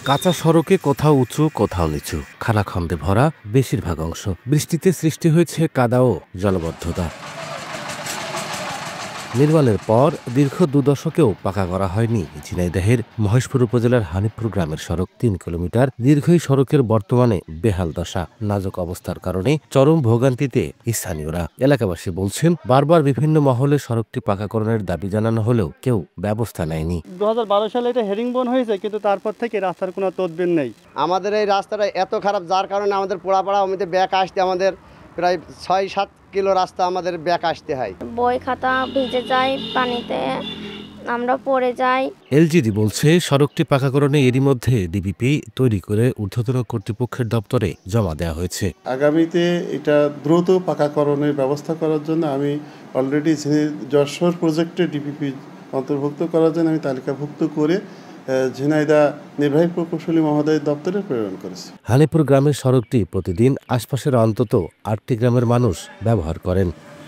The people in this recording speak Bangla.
কাঁচা সড়কে কোথাও উঁচু কোথাও নিচু, খানাখন্দে ভরা বেশিরভাগ অংশ। বৃষ্টিতে সৃষ্টি হয়েছে কাদা ও জলাবদ্ধতা। নির্মাণের পর দীর্ঘ ২ দশকেও পাকা করা হয়নি ঝিনাইদহের মহেশপুর উপজেলার হানিপুর গ্রামের সড়ক। ৩ কিলোমিটার দীর্ঘ এই সড়কের বর্তমানে বেহাল দশা। নাজুক অবস্থার কারণে চরম ভোগান্তিতে স্থানীয়রা। এলাকাবাসী বলছেন, বারবার বিভিন্ন মহলে সড়কটি পাকাকরণের দাবি জানানো হলেও কেউ ব্যবস্থা নেয়নি। ২০১২ সালে এটা হেরিংবন হয়েছে, কিন্তু তারপর থেকে রাস্তার কোনো তদবির নেই। আমাদের এই রাস্তাটা এত খারাপ, যার কারণে আমাদের পোড়াপাড়া আমাদের ব্যাক আসতে আমাদের প্রায় ৬-৭ কিলো রাস্তা আমাদের ব্যাক আসতে হয়। বই খাতা ভিজে যায় পানিতে, আমরা পড়ে যাই। এলজিডি বলছে, সড়কটি পাকাকরণে এরই মধ্যে ডিবিপি তৈরি করে ঊর্ধ্বতন কর্তৃপক্ষের দপ্তরে জমা দেওয়া হয়েছে। আগামীতে এটা দ্রুত পাকাকরণের ব্যবস্থা করার জন্য আমি অলরেডি যশোর প্রজেক্টে ডিপিপি অন্তর্ভুক্ত করার জন্য আমি তালিকাভুক্ত করে ঝিনাইদহ নির্বাহী প্রকৌশলী মহোদয়ের দপ্তরে প্রেরণ করেছি। হানিপুর গ্রামের সড়কটি প্রতিদিন আশপাশের অন্তত ৮টি গ্রামের মানুষ ব্যবহার করেন।